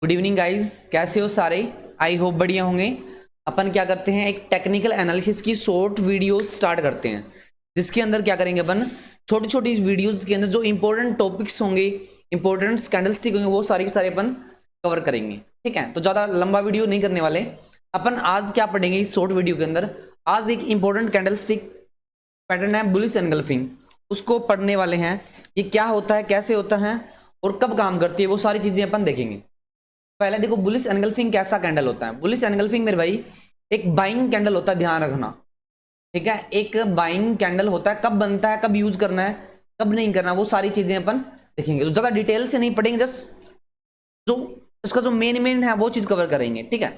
Good evening guys, कैसे हो सारे? आई होप बढ़िया होंगे। अपन क्या करते हैं, एक टेक्निकल एनालिसिस की शॉर्ट वीडियोस स्टार्ट करते हैं, जिसके अंदर क्या करेंगे अपन, छोटी छोटी वीडियोस के अंदर जो इंपॉर्टेंट टॉपिक्स होंगे, इंपॉर्टेंट कैंडलस्टिक होंगे, वो सारे के सारे अपन कवर करेंगे। ठीक है, तो ज़्यादा लंबा वीडियो नहीं करने वाले अपन। आज क्या पढ़ेंगे इस शॉर्ट वीडियो के अंदर? आज एक इंपॉर्टेंट कैंडलस्टिक पैटर्न है बुलिश एनगल्फिंग, उसको पढ़ने वाले हैं। ये क्या होता है, कैसे होता है और कब काम करती है, वो सारी चीज़ें अपन देखेंगे। पहले देखो बुलिश एनगल्फिंग कैसा कैंडल होता है। बुलिश एनगल्फिंग मेरे भाई एक बाइंग कैंडल होता है, ध्यान रखना। ठीक है, एक बाइंग कैंडल होता है। कब बनता है, कब यूज करना है, कब नहीं करना, वो सारी चीजें अपन देखेंगे। तो ज्यादा डिटेल से नहीं पढ़ेंगे, जस्ट जो इसका जो मेन है वो चीज कवर करेंगे। ठीक है,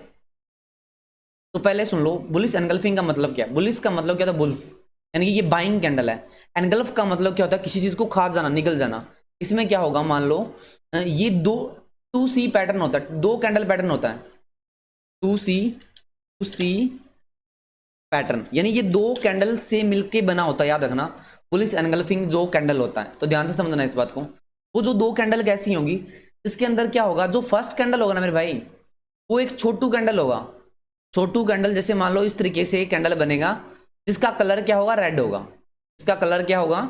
तो पहले सुन लो बुलिश एनगल्फिंग का मतलब क्या है। बुलिश का मतलब क्या था, बुल्स यानी कि ये बाइंग कैंडल है। एनगल्फ का मतलब क्या होता है, किसी चीज को खा जाना, निकल जाना। इसमें क्या होगा, मान लो ये दो 2C पैटर्न होता है, दो कैंडल पैटर्न होता है। 2C पैटर्न यानी ये दो कैंडल से मिलके बना होता है, याद रखना। बुलिश एनगल्फिंग जो कैंडल होता है, तो ध्यान से समझना इस बात को। वो जो दो कैंडल कैसी होंगी, इसके अंदर क्या होगा, जो फर्स्ट कैंडल होगा ना मेरे भाई, वो एक छोटू कैंडल होगा। छोटू कैंडल जैसे मान लो इस तरीके से कैंडल बनेगा, जिसका कलर क्या होगा, रेड होगा। इसका कलर क्या होगा,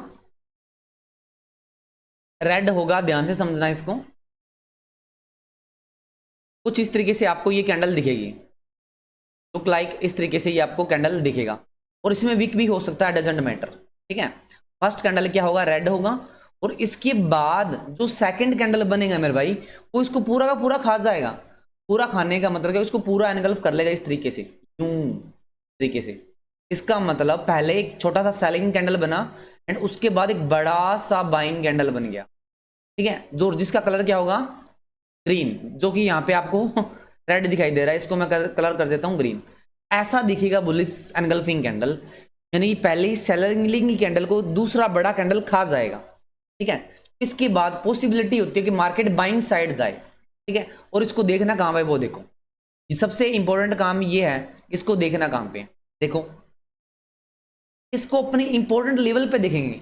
रेड होगा। ध्यान से समझना इसको। कुछ इस तरीके से आपको ये कैंडल दिखेगी, लुक लाइक इस तरीके से ये आपको कैंडल दिखेगा। और इसमें विक भी हो सकता है, डजेंट मैटर। ठीक है, फर्स्ट कैंडल क्या होगा, रेड होगा। और इसके बाद जो सेकंड कैंडल बनेगा मेरे भाई, वो इसको पूरा का पूरा खा जाएगा। पूरा खाने का मतलब क्या, इसको पूरा एनगल्फ कर लेगा इस तरीके से, यूं तरीके से। इसका मतलब पहले एक छोटा सा सेलिंग कैंडल बना एंड उसके बाद एक बड़ा सा बाइंग कैंडल बन गया। ठीक है, जो जिसका कलर क्या होगा, ग्रीन, जो कि यहाँ पे आपको रेड दिखाई दे रहा है। इसको मैं कलर कर देता हूँ ग्रीन। ऐसा दिखेगा बुलिश एनगल्फिंग कैंडल, यानी पहले ही सेलिंग कैंडल को दूसरा बड़ा कैंडल खा जाएगा। ठीक है, इसके बाद पॉसिबिलिटी होती है कि मार्केट बाइंग साइड जाए। ठीक है, और इसको देखना कहाँ पे, वो देखो, सबसे इंपॉर्टेंट काम ये है, इसको देखना कहाँ पे, देखो इसको अपने इंपॉर्टेंट लेवल पे देखेंगे।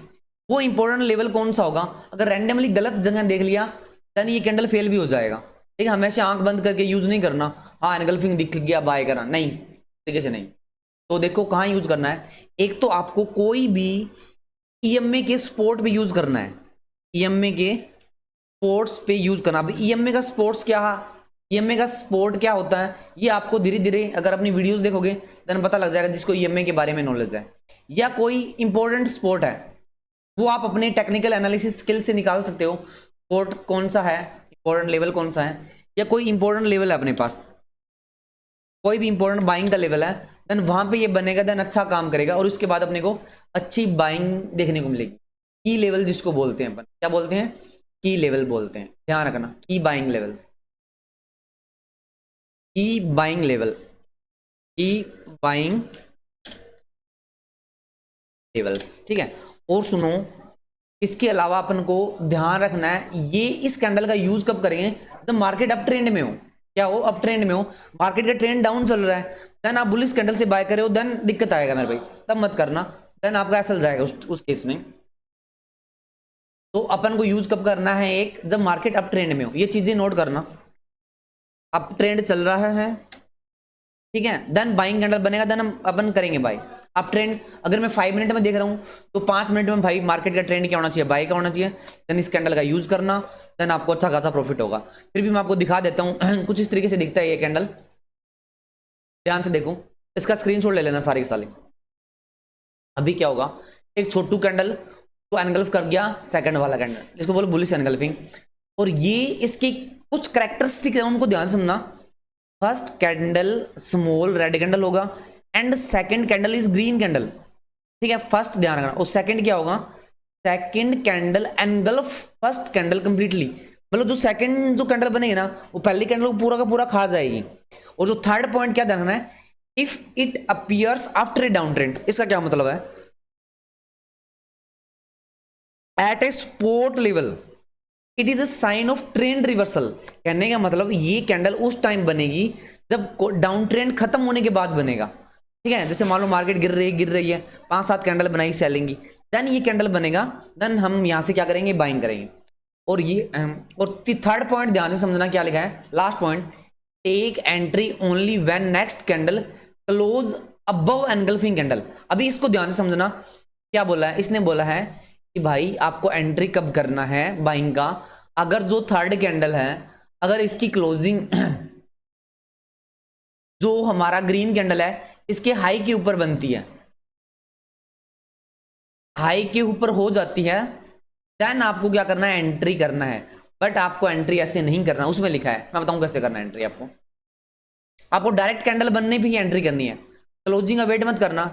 वो इंपॉर्टेंट लेवल कौन सा होगा, अगर रैंडमली गलत जगह देख लिया देन ये कैंडल फेल भी हो जाएगा। ठीक है, हमेशा आंख बंद करके यूज नहीं करना, हाँ एनगल्फिंग दिख गया बाय करना, नहीं, तरीके से नहीं। तो देखो कहाँ यूज करना है। एक तो आपको कोई भी ईएमए के सपोर्ट पे यूज करना है, ईएमए के स्पोर्ट्स पे यूज करना। अब ईएमए का स्पोर्ट्स क्या, ईएमए का सपोर्ट क्या होता है, ये आपको धीरे धीरे अगर अपनी वीडियोस देखोगे देन पता लग जाएगा, जिसको ईएमए के बारे में नॉलेज है। या कोई इंपॉर्टेंट स्पोर्ट है, वो आप अपने टेक्निकल एनालिसिस स्किल से निकाल सकते हो, स्पोर्ट कौन सा है, इंपॉर्टेंट लेवल कौन सा है। या कोई इंपॉर्टेंट लेवल है अपने पास, कोई भी इंपॉर्टेंट बाइंग का लेवल है, देन वहां पे ये बनेगा, देन अच्छा काम करेगा और उसके बाद अपने को अच्छी बाइंग देखने को मिलेगी। की लेवल जिसको बोलते हैं अपन, क्या बोलते हैं, की लेवल बोलते हैं। ध्यान रखना, की बाइंग लेवल, की बाइंग लेवल, की बाइंग लेवल्स। ठीक है, और सुनो, इसके अलावा अपन को ध्यान रखना है, ये इस कैंडल का यूज कब करेंगे, जब मार्केट अप ट्रेंड में हो। क्या हो, अप ट्रेंड में हो, मार्केट का ट्रेंड डाउन चल रहा है, देन आप बुलिश कैंडल से बाय करे हो, देन दिक्कत आएगा मेरे भाई, तब मत करना, देन आपका एसएल जाएगा उस केस में। तो अपन को यूज कब करना है, एक जब मार्केट अप ट्रेंड में हो। ये चीजें नोट करना, अप ट्रेंड चल रहा है, ठीक है, देन बाइंग कैंडल बनेगा, देन हम अपन करेंगे बाय। अप ट्रेंड अगर मैं 5 मिनट में देख रहा हूं, तो 5 मिनट में भाई मार्केट का ट्रेंड क्या होना चाहिए, बाय का होना चाहिए। देन इस कैंडल का यूज करना, देन आपको अच्छा खासा प्रॉफिट होगा। फिर भी मैं आपको दिखा देता हूं कुछ इस तरीके से दिखता है ये कैंडल। ध्यान से देखो, इसका स्क्रीनशॉट ले लेना सारे के सारे। अभी क्या होगा, एक छोटू कैंडल को एनगल्फ कर गया सेकंड वाला कैंडल, जिसको बोलो बुलिश एनगल्फिंग। और ये इसकी कुछ कैरेक्टरिस्टिक है, उनको ध्यान से सुनना। First candle small red candle होगा and second candle is green candle. ठीक है, फर्स्ट ध्यान रखना। और सेकंड क्या होगा, second candle engulf first candle completely. मतलब जो सेकंड जो कैंडल बनेगी ना, वो पहली कैंडल को पूरा का पूरा खा जाएगी। और जो थर्ड पॉइंट क्या ध्यान रखना है, if it appears after a down trend. इसका क्या मतलब है, at a support level it is a sign of trend reversal. कहने का मतलब ये कैंडल उस टाइम बनेगी जब डाउन ट्रेंड खत्म होने के बाद बनेगा। ठीक है, जैसे मान लो मार्केट गिर रही है, 5-7 कैंडल बनाई सेलिंग की, देन ये कैंडल बनेगा, देन हम यहां से क्या करेंगे, बाइंग करेंगे। और ये और थर्ड पॉइंट ध्यान से समझना, क्या लिखा है last point, take entry only when next candle close above engulfing candle. अभी इसको ध्यान से समझना, क्या बोला है इसने, बोला है कि भाई आपको एंट्री कब करना है बाइंग का, अगर जो थर्ड कैंडल है अगर इसकी क्लोजिंग जो हमारा ग्रीन कैंडल है इसके हाई के ऊपर बनती है, हाई के ऊपर हो जाती है, देन आपको क्या करना है, एंट्री करना है। बट आपको एंट्री ऐसे नहीं करना, उसमें लिखा है, मैं बताऊं कैसे करना है एंट्री आपको। आपको डायरेक्ट कैंडल बनने भी एंट्री करनी है, क्लोजिंग का वेट मत करना,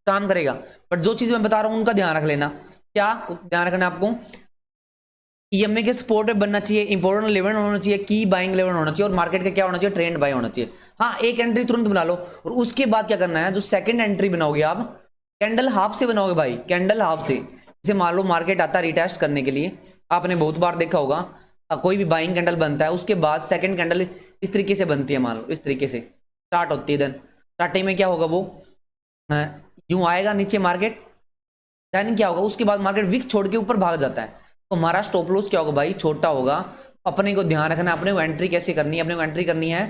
काम करेगा। बट जो चीज मैं बता रहा हूं उनका ध्यान रख लेना। क्या ध्यान रखना है आपको, ईएमए के सपोर्ट पे बनना चाहिए, इंपॉर्टेंट लेवल होना चाहिए, की बाइंग लेवल होना चाहिए, और मार्केट का क्या होना चाहिए, ट्रेंड बाय होना चाहिए। हाँ, एक एंट्री तुरंत बना लो, और उसके बाद क्या करना है, जो सेकंड एंट्री बनाओगे आप कैंडल हाफ से बनाओगे भाई, कैंडल हाफ से। जैसे मान लो मार्केट आता है रिटेस्ट करने के लिए, आपने बहुत बार देखा होगा, कोई भी बाइंग कैंडल बनता है उसके बाद सेकंड कैंडल इस तरीके से बनती है, मान लो इस तरीके से स्टार्ट होती है, देन स्टार्टिंग में क्या होगा, वो यूं आएगा नीचे मार्केट, देन क्या होगा, उसके बाद मार्केट विक छोड़ के ऊपर भाग जाता है, तो हमारा स्टॉप लॉस क्या होगा भाई, छोटा होगा। अपने को ध्यान रखना है, अपने को एंट्री कैसे करनी है, अपने को एंट्री करनी है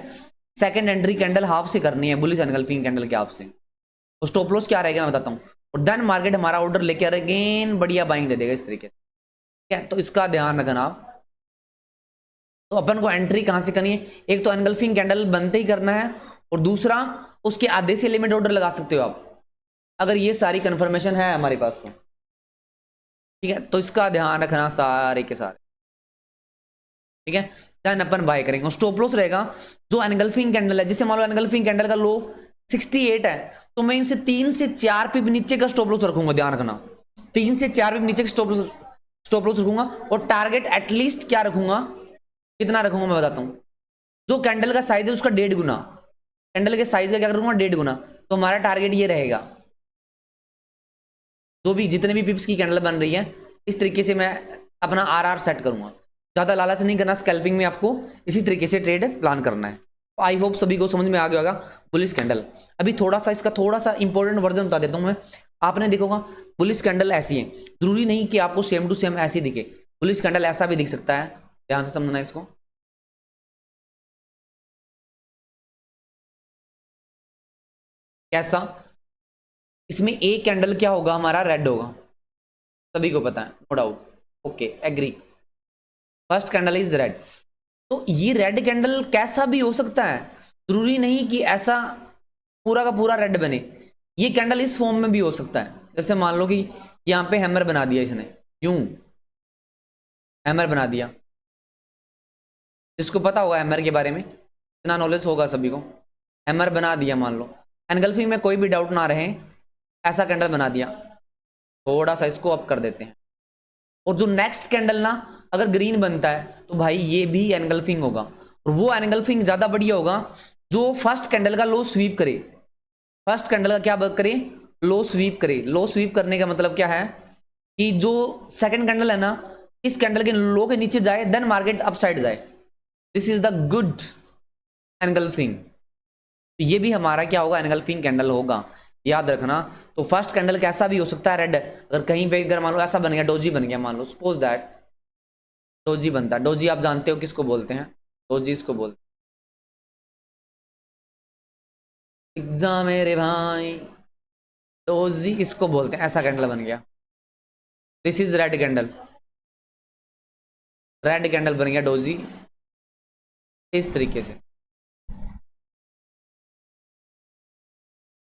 सेकंड एंट्री कैंडल हाफ से करनी है, बुलिश एनगल्फिंग कैंडल के हाफ से। तो स्टॉप लॉस क्या रहेगा मैं बताता हूँ, और देन मार्केट हमारा ऑर्डर लेके अगेन बढ़िया बाइंग दे देगा इस तरीके से, ठीक है। तो इसका ध्यान रखना आप। तो अपन को एंट्री कहां से करनी है, एक तो एनगल्फिंग कैंडल बनते ही करना है, और दूसरा उसके आधे से लिमिट ऑर्डर लगा सकते हो आप, अगर ये सारी कंफर्मेशन है हमारे पास तो, ठीक है। तो इसका ध्यान रखना सारे के सारे, ठीक है। देन अपन बाय करेंगे, स्टॉप लॉस रहेगा जो एनगल्फिंग कैंडल है, जैसे मान लो एनगल्फिंग कैंडल का लो 68 है, तो मैं इनसे 3 से 4 पिप नीचे का स्टॉप लॉस रखूंगा, ध्यान रखना 3 से 4 पिप नीचे का स्टॉप लॉस रखूंगा, और टारगेट एटलीस्ट क्या रखूंगा, कितना रखूंगा मैं बताता हूं, जो कैंडल का साइज है उसका 1.5 गुना, कैंडल के साइज का क्या करूंगा 1.5 गुना, तो हमारा टारगेट ये रहेगा, जो भी जितने भी पिप्स की कैंडल बन रही है इस तरीके से मैं अपना आरआर सेट करूंगा, ज्यादा लालच नहीं करना, स्कैल्पिंग में आपको इसी तरीके से ट्रेड प्लान करना है। आई होप सभी को समझ में आ गया होगा बुलिश कैंडल। अभी थोड़ा सा इसका थोड़ा सा इंपॉर्टेंट वर्जन बता देता हूं मैं, आपने देखोगा बुलिश कैंडल ऐसी है, जरूरी नहीं कि आपको सेम टू सेम ऐसी दिखे, बुलिश कैंडल ऐसा भी दिख सकता है, ध्यान से समझना इसको। कैसा, इसमें एक कैंडल क्या होगा हमारा, रेड होगा, सभी को पता है, no doubt, okay agree, first candle is red. तो ये रेड कैंडल कैसा भी हो सकता है, जरूरी नहीं कि ऐसा पूरा का पूरा रेड बने, ये कैंडल इस फॉर्म में भी हो सकता है। जैसे मान लो कि यहां पे हैमर बना दिया इसने, यूं हैमर बना दिया, जिसको पता होगा हैमर के बारे में, इतना नॉलेज होगा सभी को, हैमर बना दिया मान लो, एनगल्फिंग में कोई भी डाउट ना रहे, ऐसा कैंडल बना दिया, थोड़ा सा इसको अप कर देते हैं, और जो नेक्स्ट कैंडल ना अगर ग्रीन बनता है तो भाई ये भी एनगल्फिंग होगा, और वो एनगल्फिंग ज्यादा बढ़िया होगा जो फर्स्ट कैंडल का लो स्वीप करे, फर्स्ट कैंडल का क्या करे, लो स्वीप करे। लो स्वीप करने का मतलब क्या है कि जो सेकंड कैंडल है ना इस कैंडल के लो के नीचे जाए, देन मार्केट अपसाइड जाए, this is the good engulfing. ये भी हमारा क्या होगा, एनगल्फिंग कैंडल होगा, याद रखना। तो फर्स्ट कैंडल कैसा भी हो सकता है रेड, अगर कहीं पे अगर मान लो ऐसा बन गया, डोजी बन गया, मान लो सपोज दैट डोजी बनता है, डोजी आप जानते हो किसको बोलते हैं, डोजी इसको बोलते हैं, एग्जाम मेरे भाई, डोजी इसको बोलते हैं, ऐसा कैंडल बन गया, this is red candle, red candle बन गया डोजी इस तरीके से,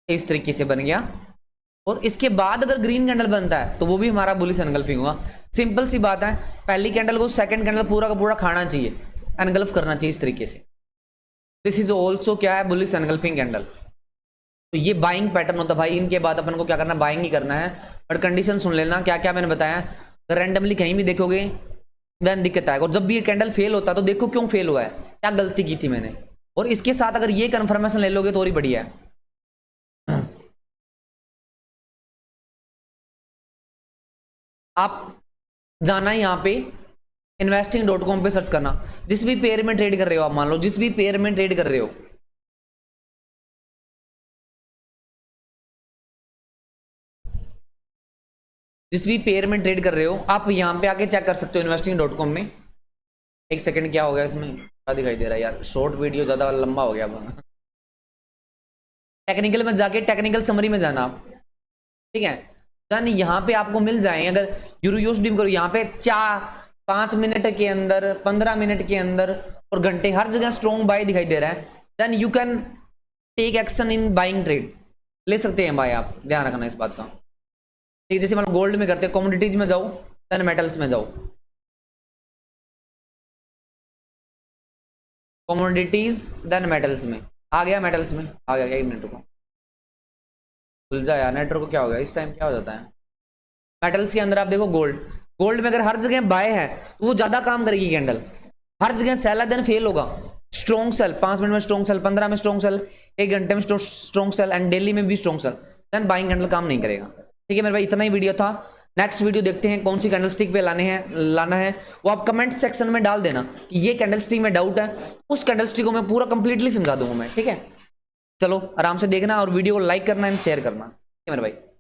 इस तरीके से बन गया। और इसके बाद अगर ग्रीन कैंडल बनता है तो वो भी हमारा बुलिश एनगल्फिंग होगा। सिंपल सी बात है, पहली कैंडल को सेकंड कैंडल पूरा का पूरा खाना चाहिए, एनगल्फ करना चाहिए इस तरीके से, दिस इज ऑल्सो क्या है, बुलिश एनगल्फिंग कैंडल। तो ये बाइंग पैटर्न होता है भाई, इनके बाद अपन को क्या करना, बाइंग ही करना है। बट कंडीशन सुन लेना क्या क्या मैंने बताया, रैंडमली कहीं भी देखोगे देन दिक्कत आएगा। और जब भी ये कैंडल फेल होता है तो देखो क्यों फेल हुआ है, क्या गलती की थी मैंने, और इसके साथ अगर ये कंफर्मेशन ले लोगे तो और ही बढ़िया है। आप जाना यहाँ पे investing.com पे सर्च करना, जिस भी पेयर में ट्रेड कर रहे हो आप, मान लो जिस भी पेयर में ट्रेड कर रहे हो, जिस भी पेयर में ट्रेड कर रहे हो आप यहाँ पे आके चेक कर सकते हो investing.com में। एक सेकंड, क्या हो गया इसमें, क्या दिखाई दे रहा है यार, शॉर्ट वीडियो ज़्यादा लंबा हो गया। टेक्निकल में जाके टेक्निकल समरी में जाना आप, ठीक है। देन यहाँ पे आपको मिल जाए, अगर यूरोयूएसडी करो यहाँ पे 5 मिनट के अंदर, 15 मिनट के अंदर और घंटे हर जगह स्ट्रॉन्ग बाय दिखाई दे रहा है। Then you can take action in buying trade, ले सकते हैं भाई आप, ध्यान रखना इस बात का, ठीक है। जैसे मतलब गोल्ड में करते हैं, कमोडिटीज में जाओ, देन मेटल्स में जाओ, कमोडिटीज देन मेटल्स में आ गया, मेटल्स में आ गया। 1 मिनट को खुल जा यार, नेटवर्क को क्या हो गया इस टाइम, क्या हो जाता है। मेटल्स के अंदर आप देखो गोल्ड, गोल्ड में अगर हर जगह बाय है तो वो ज्यादा काम करेगी कैंडल, हर जगह सेल है देन फेल होगा। स्ट्रॉन्ग सेल 5 मिनट में स्ट्रॉन्ग सेल, 15 में स्ट्रॉन्ग सेल, 1 घंटे में स्ट्रॉन्ग सेल एंड डेली में भी strong cell, then buying candle काम नहीं करेगा, ठीक है मेरे भाई। इतना ही वीडियो था। नेक्स्ट वीडियो देखते हैं कौन सी कैंडल स्टिक पे लाना है, वो आप कमेंट सेक्शन में डाल देना कि ये कैंडल स्टिक में डाउट है, उस कैंडल स्टिक को मैं पूरा कंप्लीटली समझा दूंगा मैं, ठीक है। चलो आराम से देखना और वीडियो को लाइक करना एंड शेयर करना, ठीक है मेरे भाई।